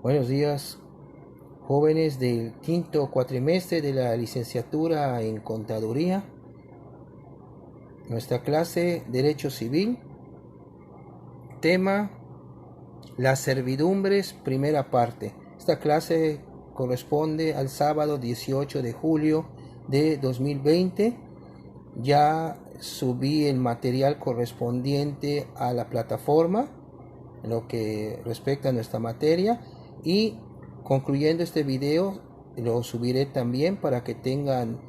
Buenos días, jóvenes del quinto cuatrimestre de la licenciatura en Contaduría. Nuestra clase Derecho Civil, tema las servidumbres, primera parte. Esta clase corresponde al sábado 18 de julio de 2020. Ya subí el material correspondiente a la plataforma en lo que respecta a nuestra materia, y concluyendo este video lo subiré también para que tengan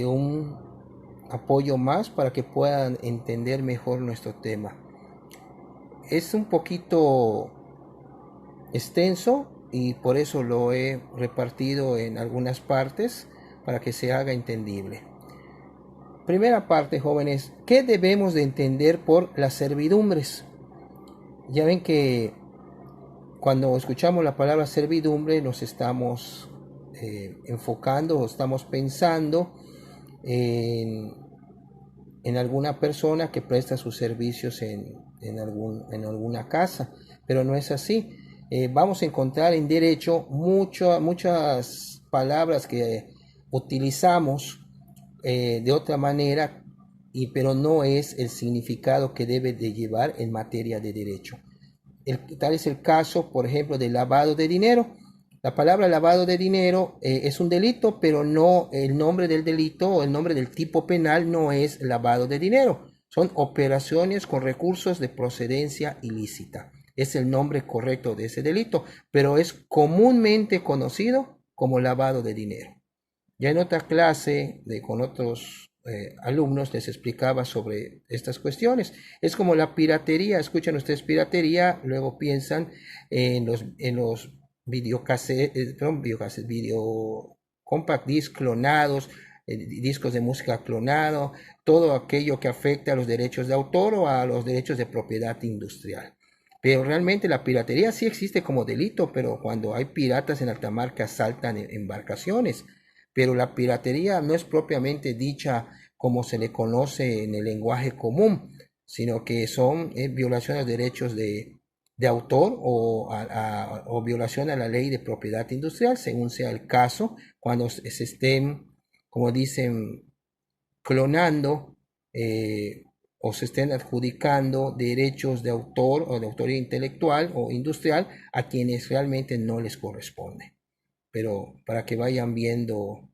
un apoyo más para que puedan entender mejor nuestro tema. Es un poquito extenso y por eso lo he repartido en algunas partes para que se haga entendible. Primera parte, jóvenes, ¿qué debemos de entender por las servidumbres? Ya ven que cuando escuchamos la palabra servidumbre nos estamos enfocando o estamos pensando en, en alguna persona que presta sus servicios en alguna casa, pero no es así. Vamos a encontrar en derecho muchas palabras que utilizamos de otra manera, pero no es el significado que debe de llevar en materia de derecho. Tal es el caso, por ejemplo, del lavado de dinero. La palabra lavado de dinero es un delito, pero no el nombre del delito o el nombre del tipo penal no es lavado de dinero. Son operaciones con recursos de procedencia ilícita. Es el nombre correcto de ese delito, pero es comúnmente conocido como lavado de dinero. Ya en otra clase con otros alumnos les explicaba sobre estas cuestiones. Es como la piratería. Escuchan ustedes piratería, luego piensan en los video compact disc clonados, discos de música clonado, todo aquello que afecta a los derechos de autor o a los derechos de propiedad industrial. Pero realmente la piratería sí existe como delito, pero cuando hay piratas en alta mar que asaltan embarcaciones. Pero la piratería no es propiamente dicha como se le conoce en el lenguaje común, sino que son violaciones de derechos de autor o violación a la ley de propiedad industrial, según sea el caso, cuando se estén, como dicen, clonando o se estén adjudicando derechos de autor o de autoría intelectual o industrial a quienes realmente no les corresponde. Pero para que vayan viendo.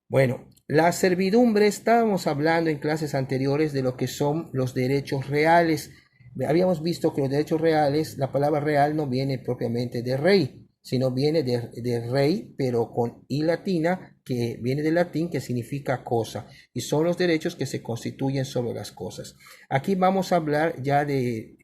Bueno, la servidumbre, estábamos hablando en clases anteriores de lo que son los derechos reales. Habíamos visto que los derechos reales, la palabra real no viene propiamente de rey, sino viene de rey, pero con i latina, que viene del latín, que significa cosa, y son los derechos que se constituyen sobre las cosas. Aquí vamos a hablar ya de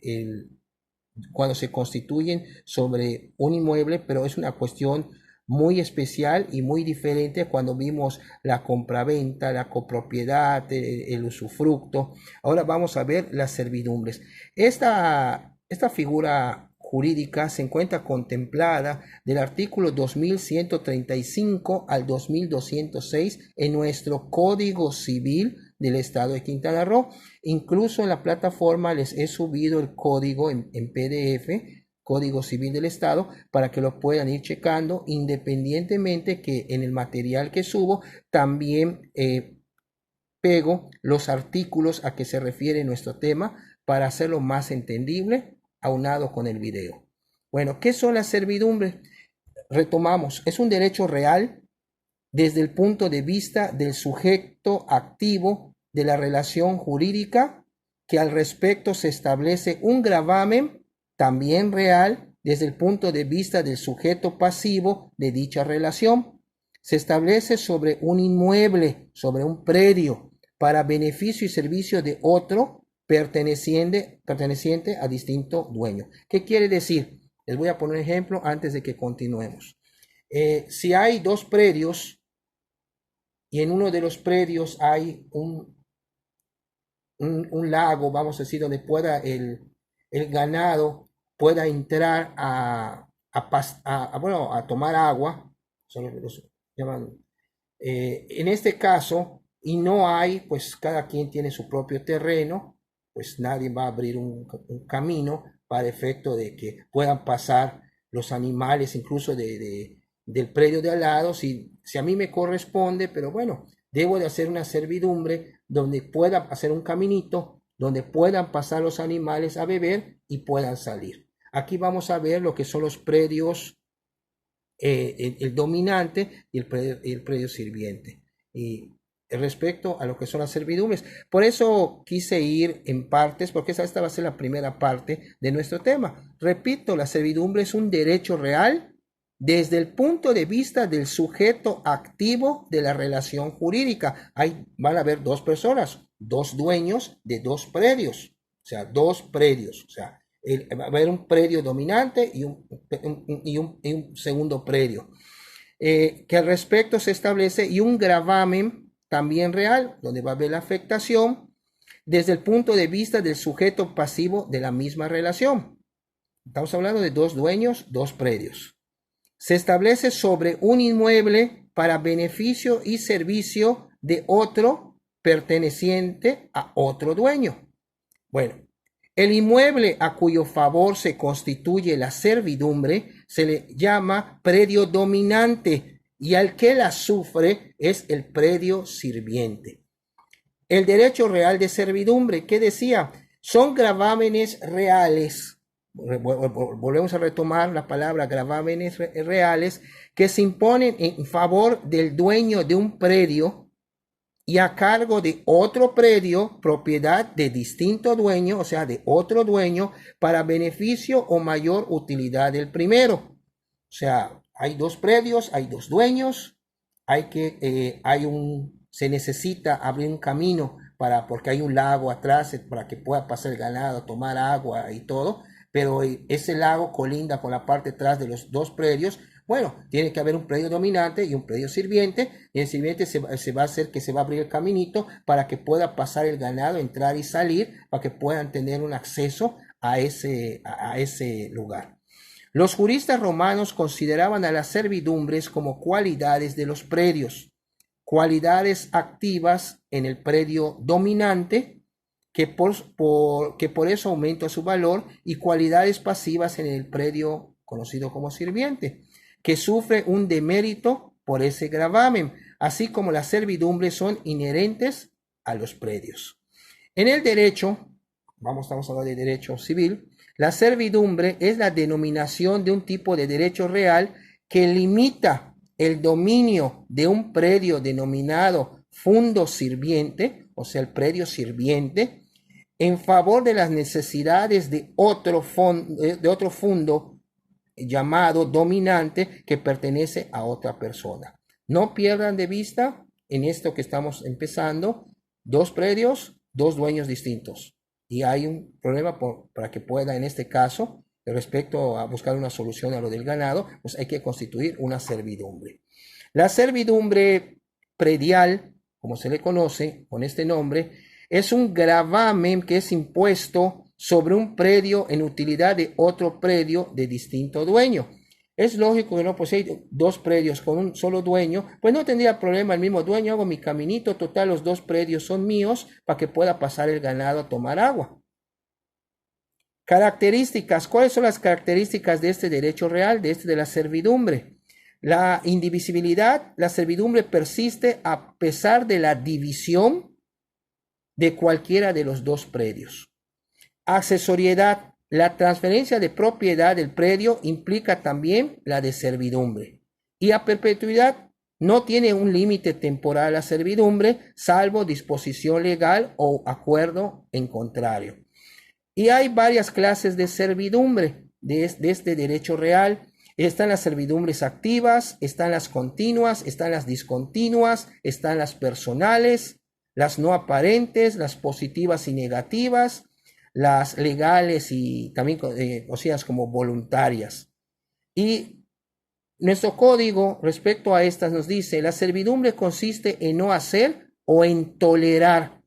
cuando se constituyen sobre un inmueble, pero es una cuestión muy especial y muy diferente cuando vimos la compraventa, la copropiedad, el usufructo. Ahora vamos a ver las servidumbres. Esta figura jurídica se encuentra contemplada del artículo 2135 al 2206 en nuestro Código Civil del Estado de Quintana Roo. Incluso en la plataforma les he subido el código en PDF, Código Civil del Estado, para que lo puedan ir checando, independientemente que en el material que subo también pego los artículos a que se refiere nuestro tema para hacerlo más entendible, aunado con el video. Bueno, ¿qué son las servidumbres? Retomamos, es un derecho real desde el punto de vista del sujeto activo de la relación jurídica, que al respecto se establece un gravamen también real desde el punto de vista del sujeto pasivo de dicha relación. Se establece sobre un inmueble, sobre un predio, para beneficio y servicio de otro perteneciente a distinto dueño. ¿Qué quiere decir? Les voy a poner un ejemplo antes de que continuemos. Si hay dos predios y en uno de los predios hay un lago, vamos a decir, donde pueda el ganado pueda entrar a tomar agua, son los llaman, en este caso, y no hay, pues cada quien tiene su propio terreno, pues nadie va a abrir un camino para efecto de que puedan pasar los animales incluso del predio de al lado, si a mí me corresponde, pero bueno, debo de hacer una servidumbre donde pueda hacer un caminito, donde puedan pasar los animales a beber y puedan salir. Aquí vamos a ver lo que son los predios, el dominante y el predio sirviente. Y respecto a lo que son las servidumbres. Por eso quise ir en partes, porque esta va a ser la primera parte de nuestro tema. Repito, la servidumbre es un derecho real desde el punto de vista del sujeto activo de la relación jurídica. Ahí van a haber dos personas, dos dueños de dos predios, o sea, dos predios, o sea, va a haber un predio dominante y un segundo predio. Que al respecto se establece y un gravamen también real, donde va a haber la afectación desde el punto de vista del sujeto pasivo de la misma relación. Estamos hablando de dos dueños, dos predios. Se establece sobre un inmueble para beneficio y servicio de otro perteneciente a otro dueño. Bueno, el inmueble a cuyo favor se constituye la servidumbre se le llama predio dominante y al que la sufre es el predio sirviente. El derecho real de servidumbre, ¿qué decía? Son gravámenes reales. Volvemos a retomar la palabra gravámenes reales que se imponen en favor del dueño de un predio y a cargo de otro predio, propiedad de distinto dueño, o sea, de otro dueño, para beneficio o mayor utilidad del primero. O sea, hay dos predios, hay dos dueños, se necesita abrir un camino porque hay un lago atrás para que pueda pasar el ganado, tomar agua y todo, pero ese lago colinda con la parte atrás de los dos predios. Bueno, tiene que haber un predio dominante y un predio sirviente, y el sirviente se va a hacer que se va a abrir el caminito para que pueda pasar el ganado, entrar y salir, para que puedan tener un acceso a ese lugar. Los juristas romanos consideraban a las servidumbres como cualidades de los predios, cualidades activas en el predio dominante, que por eso aumenta su valor, y cualidades pasivas en el predio conocido como sirviente, que sufre un demérito por ese gravamen, así como las servidumbres son inherentes a los predios. En el derecho, estamos hablando de derecho civil, la servidumbre es la denominación de un tipo de derecho real que limita el dominio de un predio denominado fundo sirviente, o sea, el predio sirviente, en favor de las necesidades de otro fundo llamado dominante que pertenece a otra persona. No pierdan de vista en esto que estamos empezando, dos predios, dos dueños distintos. Y hay un problema para que pueda, en este caso, respecto a buscar una solución a lo del ganado, pues hay que constituir una servidumbre. La servidumbre predial, como se le conoce con este nombre, es un gravamen que es impuesto sobre un predio en utilidad de otro predio de distinto dueño. Es lógico que no, pues hay dos predios con un solo dueño, pues no tendría problema el mismo dueño, hago mi caminito, total los dos predios son míos para que pueda pasar el ganado a tomar agua. Características, ¿cuáles son las características de este derecho real, de la servidumbre? La indivisibilidad, la servidumbre persiste a pesar de la división de cualquiera de los dos predios. Accesoriedad. La transferencia de propiedad del predio implica también la de servidumbre. Y a perpetuidad no tiene un límite temporal la servidumbre, salvo disposición legal o acuerdo en contrario. Y hay varias clases de servidumbre de este derecho real. Están las servidumbres activas, están las continuas, están las discontinuas, están las personales, las no aparentes, las positivas y negativas, las legales y también conocidas como voluntarias. Y nuestro código respecto a estas nos dice: la servidumbre consiste en no hacer o en tolerar.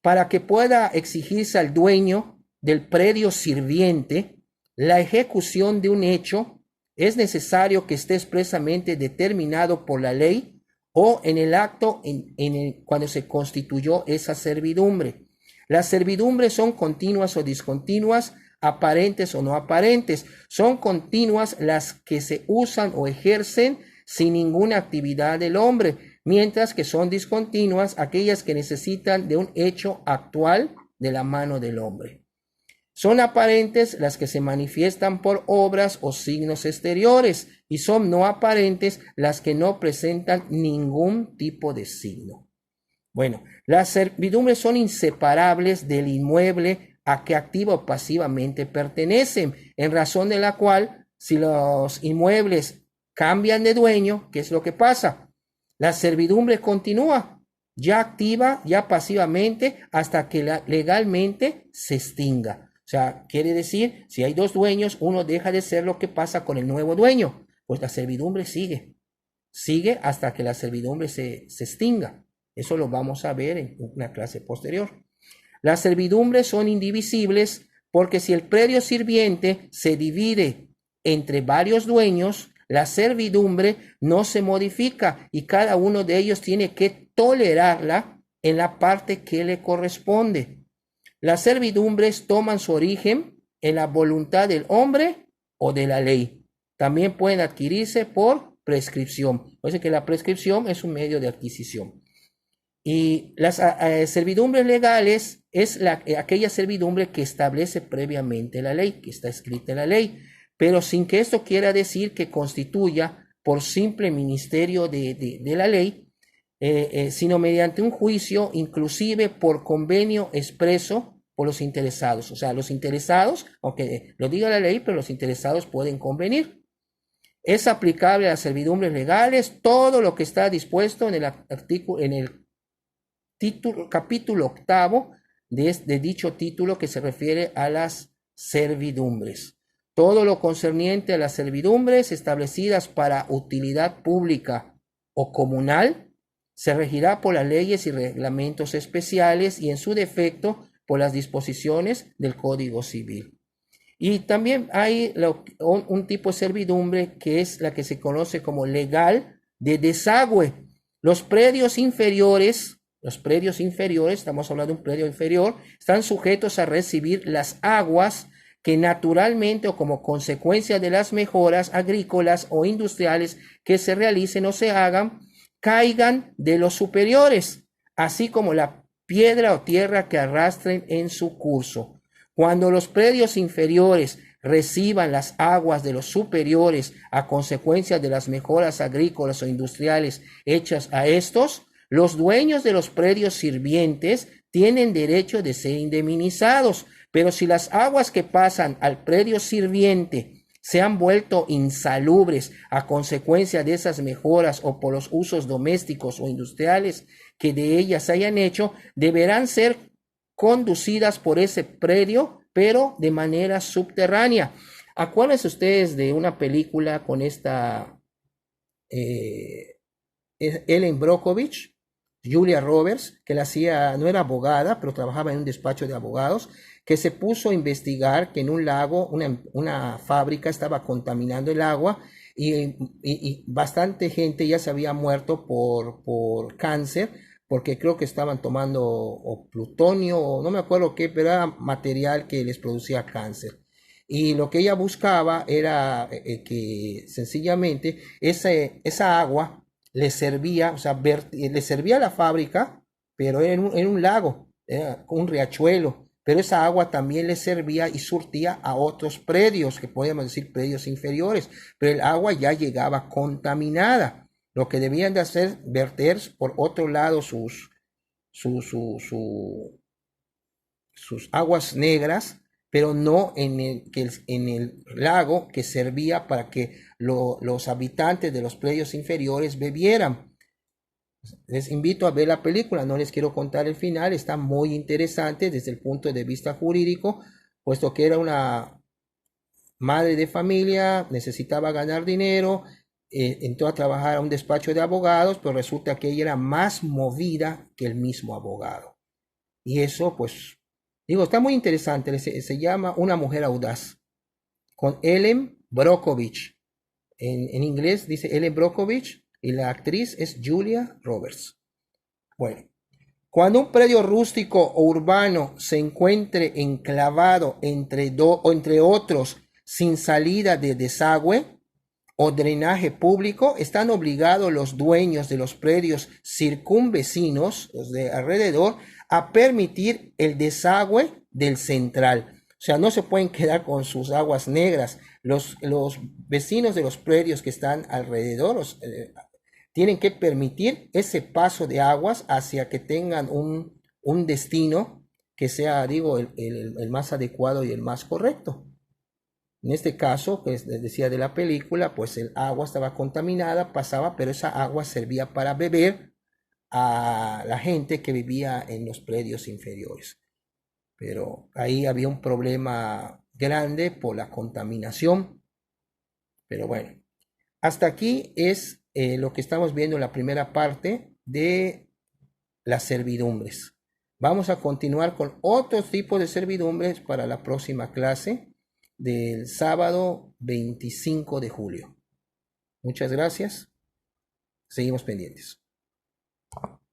Para que pueda exigirse al dueño del predio sirviente la ejecución de un hecho, es necesario que esté expresamente determinado por la ley o en el acto cuando se constituyó esa servidumbre. Las servidumbres son continuas o discontinuas aparentes o no aparentes. Son continuas las que se usan o ejercen sin ninguna actividad del hombre, mientras que son discontinuas aquellas que necesitan de un hecho actual de la mano del hombre. Son aparentes las que se manifiestan por obras o signos exteriores, y son no aparentes las que no presentan ningún tipo de signo. Bueno, las servidumbres son inseparables del inmueble a que activa o pasivamente pertenecen, en razón de la cual, si los inmuebles cambian de dueño, ¿qué es lo que pasa? La servidumbre continúa, ya activa, ya pasivamente, hasta que legalmente se extinga. O sea, quiere decir, si hay dos dueños, uno deja de ser. Lo que pasa con el nuevo dueño, pues la servidumbre sigue hasta que la servidumbre se extinga. Eso lo vamos a ver en una clase posterior. Las servidumbres son indivisibles porque si el predio sirviente se divide entre varios dueños, la servidumbre no se modifica y cada uno de ellos tiene que tolerarla en la parte que le corresponde. Las servidumbres toman su origen en la voluntad del hombre o de la ley. También pueden adquirirse por prescripción. O sea que la prescripción es un medio de adquisición. Y las servidumbres legales es aquella servidumbre que establece previamente la ley, que está escrita en la ley, pero sin que esto quiera decir que constituya por simple ministerio de la ley, sino mediante un juicio, inclusive por convenio expreso por los interesados. O sea, los interesados, aunque lo diga la ley, pero los interesados pueden convenir. Es aplicable a las servidumbres legales todo lo que está dispuesto en el capítulo 8 de dicho título, que se refiere a las servidumbres. Todo lo concerniente a las servidumbres establecidas para utilidad pública o comunal se regirá por las leyes y reglamentos especiales y, en su defecto, por las disposiciones del Código Civil. Y también hay un tipo de servidumbre que es la que se conoce como legal de desagüe. Los predios inferiores, estamos hablando de un predio inferior, están sujetos a recibir las aguas que naturalmente o como consecuencia de las mejoras agrícolas o industriales que se realicen o se hagan, caigan de los superiores, así como la piedra o tierra que arrastren en su curso. Cuando los predios inferiores reciban las aguas de los superiores a consecuencia de las mejoras agrícolas o industriales hechas a estos, los dueños de los predios sirvientes tienen derecho de ser indemnizados, pero si las aguas que pasan al predio sirviente se han vuelto insalubres a consecuencia de esas mejoras o por los usos domésticos o industriales que de ellas hayan hecho, deberán ser conducidas por ese predio, pero de manera subterránea. Acuérdense ustedes de una película con esta Ellen Brockovich, Julia Roberts, que no era abogada, pero trabajaba en un despacho de abogados, que se puso a investigar que en un lago, una fábrica estaba contaminando el agua y bastante gente ya se había muerto por cáncer, porque creo que estaban tomando o plutonio, o no me acuerdo qué, pero era material que les producía cáncer. Y lo que ella buscaba era que sencillamente esa agua le servía, o sea, le servía a la fábrica, pero era en un lago, era un riachuelo. Pero esa agua también le servía y surtía a otros predios, que podríamos decir predios inferiores, pero el agua ya llegaba contaminada. Lo que debían de hacer, verter por otro lado sus aguas negras, pero no en el lago que servía para que los habitantes de los predios inferiores bebieran. Les invito a ver la película, no les quiero contar el final, está muy interesante desde el punto de vista jurídico, puesto que era una madre de familia, necesitaba ganar dinero, entró a trabajar a un despacho de abogados, pero resulta que ella era más movida que el mismo abogado. Y eso, pues, digo, está muy interesante, se llama Una mujer audaz, con Ellen Brockovich. En inglés dice Ellen Brockovich, y la actriz es Julia Roberts. Bueno, Cuando un predio rústico o urbano se encuentre enclavado entre otros sin salida de desagüe o drenaje público, están obligados los dueños de los predios circunvecinos, los de alrededor, a permitir el desagüe del central. O sea, no se pueden quedar con sus aguas negras. Los vecinos de los predios que están alrededor tienen que permitir ese paso de aguas hacia que tengan un destino que sea, digo, el más adecuado y el más correcto. En este caso, pues les decía de la película, pues el agua estaba contaminada, pasaba, pero esa agua servía para beber a la gente que vivía en los predios inferiores. Pero ahí había un problema grande por la contaminación. Pero bueno, hasta aquí es lo que estamos viendo en la primera parte de las servidumbres. Vamos a continuar con otros tipos de servidumbres para la próxima clase del sábado 25 de julio. Muchas gracias. Seguimos pendientes.